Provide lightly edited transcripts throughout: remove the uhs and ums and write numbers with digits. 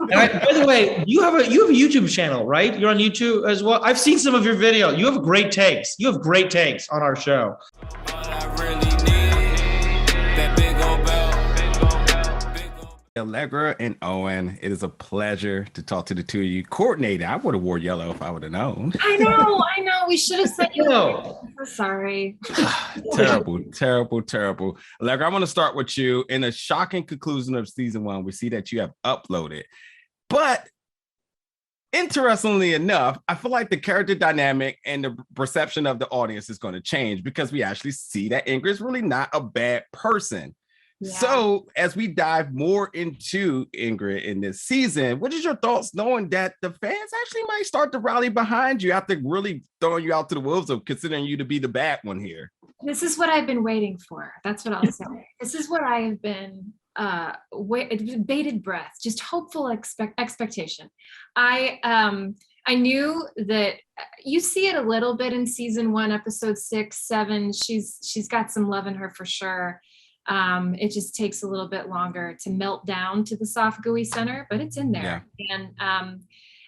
By the way, you have a YouTube channel, right? You're on YouTube as well. I've seen some of your video. You have great takes. You have great takes on our show. Allegra and Owen, it is a pleasure to talk to the two of you. Coordinated. I would have wore yellow if I would have known. I know. We should have said yellow. I'm so sorry. Terrible. Allegra, I want to start with you. In a shocking conclusion of season 1, we see that you have uploaded. But interestingly enough, I feel like the character dynamic and the perception of the audience is going to change because we actually see that Ingrid's really not a bad person. Yeah. So as we dive more into Ingrid in this season, what is your thoughts knowing that the fans actually might start to rally behind you after really throwing you out to the wolves of considering you to be the bad one here? This is what I've been waiting for. That's what I'll say. This is what I have been bated breath, just hopeful expectation. I knew that you see it a little bit in season 1, episode 6, 7. She's got some love in her for sure. It just takes a little bit longer to melt down to the soft gooey center, but it's in there. Yeah.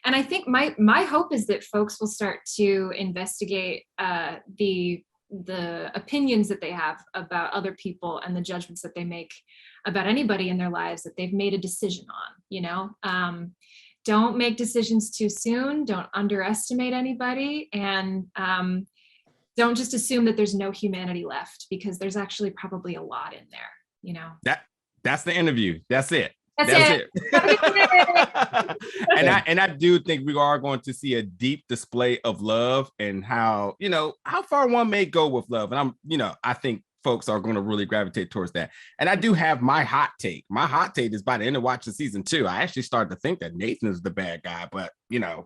And I think my hope is that folks will start to investigate the opinions that they have about other people and the judgments that they make about anybody in their lives that they've made a decision on. Don't make decisions too soon. Don't underestimate anybody, and don't just assume that there's no humanity left, because there's actually probably a lot in there. That's the interview. That's it. That's it. and I do think we are going to see a deep display of love and how far one may go with love. And I think folks are going to really gravitate towards that. And I do have my hot take. My hot take is by the end of watching season 2, I actually started to think that Nathan is the bad guy, but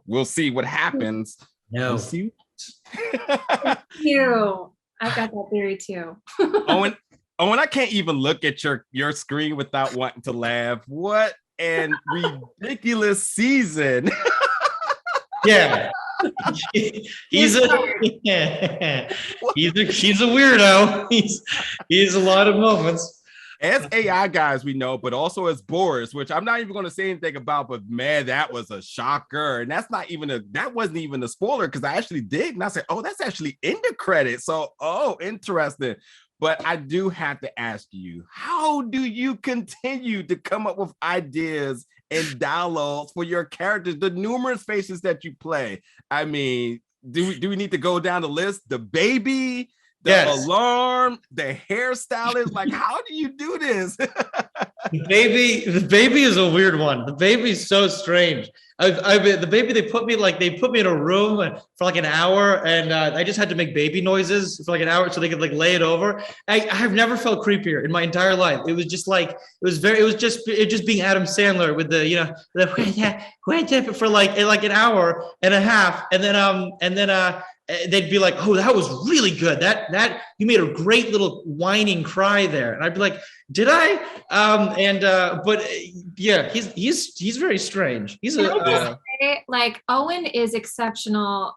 we'll see what happens. No. We'll see. You. I got that theory too. Owen, I can't even look at your screen without wanting to laugh. What an ridiculous season. Yeah. She's a weirdo. He's a lot of moments. As AI guys, we know, but also as Boris, which I'm not even going to say anything about, but man, that was a shocker. And that wasn't even a spoiler, because I actually did. And I said, oh, that's actually in the credits. So, interesting. But I do have to ask you, how do you continue to come up with ideas and dialogues for your characters, the numerous faces that you play? I mean, do we need to go down the list? The baby, the alarm, the hairstylist, like, how do you do this? The baby is a weird one. The baby's so strange. The baby, they put me in a room for like an hour, and I just had to make baby noises for like an hour so they could like lay it over. I have never felt creepier in my entire life. It was just being Adam Sandler with for like an hour and a half, and then they'd be like, "Oh, that was really good. That you made a great little whining cry there." And I'd be like, "Did I?" But yeah, he's very strange. He's like Owen is exceptional,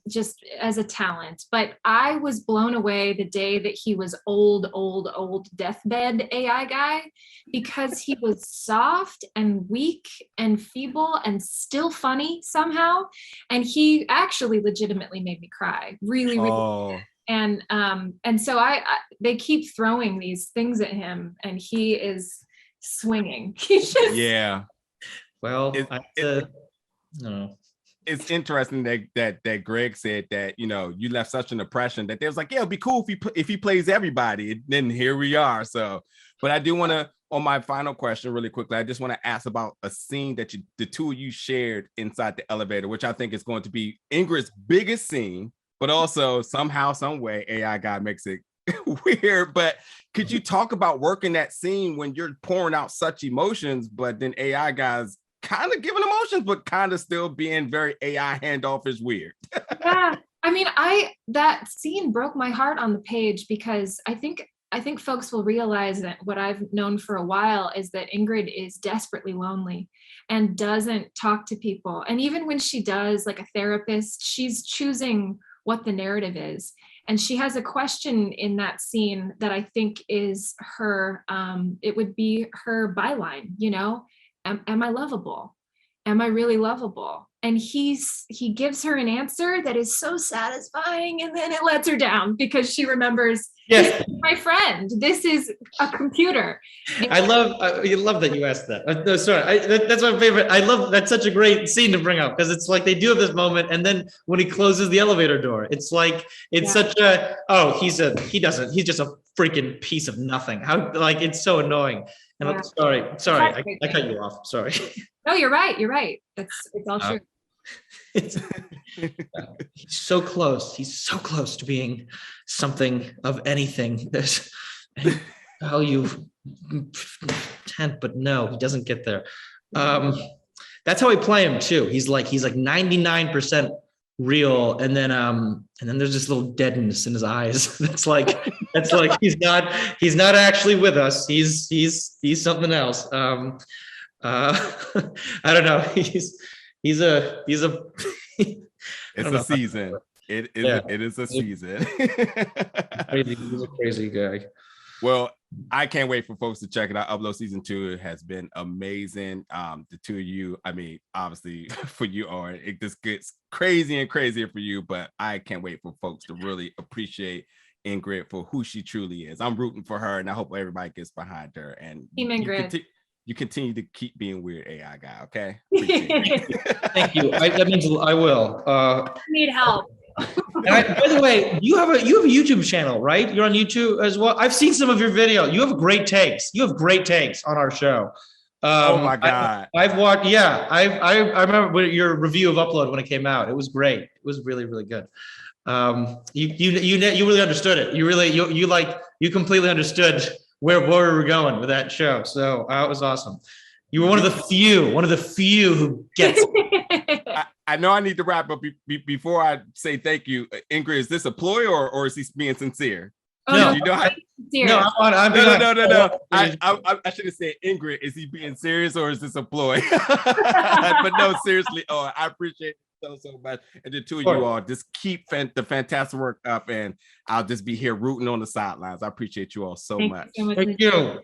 just as a talent. But I was blown away the day that he was old deathbed AI guy, because he was soft and weak and feeble and still funny somehow, and he actually legitimately made me cry. Really. And so they keep throwing these things at him, and he is swinging. He's just Well, it's interesting that Greg said that you left such an impression that they was like, yeah, it'd be cool if he plays everybody. And then here we are. So, but I do want to, on my final question, really quickly, I just want to ask about a scene that the two of you shared inside the elevator, which I think is going to be Ingrid's biggest scene, but also somehow, some way, AI guy makes it weird. But could you talk about working that scene when you're pouring out such emotions, but then AI guys kind of giving emotions, but kind of still being very AI handoff is weird? Yeah, I mean, that scene broke my heart on the page, because I think folks will realize that what I've known for a while is that Ingrid is desperately lonely and doesn't talk to people. And even when she does, like a therapist, she's choosing what the narrative is. And she has a question in that scene that I think is her, it would be her byline, am I lovable? am I really lovable? And he gives her an answer that is so satisfying, and then it lets her down because she remembers, Yes. this is my friend. This is a computer. I love that you asked that. No, sorry, that's my favorite. I love that's such a great scene to bring up because it's like they do have this moment, and then when he closes the elevator door, it's like it's such a he's just a freaking piece of nothing. How like it's so annoying. And I'm sorry, I cut you off. Sorry. No, you're right. It's all true. He's so close. He's so close to being something of anything. There's value 10, but no, he doesn't get there. That's how I play him too. He's like 99% real, and then there's this little deadness in his eyes. that's like he's not actually with us. He's something else. I don't know. He's a it's a season. It is a season. He's a crazy guy. Well, I can't wait for folks to check it out. Upload season 2 has been amazing. The two of you, I mean, obviously for you, Owen, it just gets crazy and crazier for you, but I can't wait for folks to really appreciate Ingrid for who she truly is. I'm rooting for her, and I hope everybody gets behind her. And Team Ingrid. You continue to keep being weird AI guy, okay? Thank you. That means I will. I need help. By the way, you have a YouTube channel, right? You're on YouTube as well. I've seen some of your video. You have great takes. You have great takes on our show. Oh my God. I've watched. Yeah, I remember your review of Upload when it came out. It was great. It was really, really good. You really understood it. You completely understood where we were going with that show. So it was awesome. You were one of the few who gets it. I know I need to wrap up before I say thank you. Ingrid, is this a ploy or is he being sincere? Oh, No. you know how No. I should have said, Ingrid, is he being serious or is this a ploy? But no, seriously. Oh, I appreciate it so much. And the two of you all just keep the fantastic work up, and I'll just be here rooting on the sidelines. I appreciate you all so much. Thank you so much. Thank you.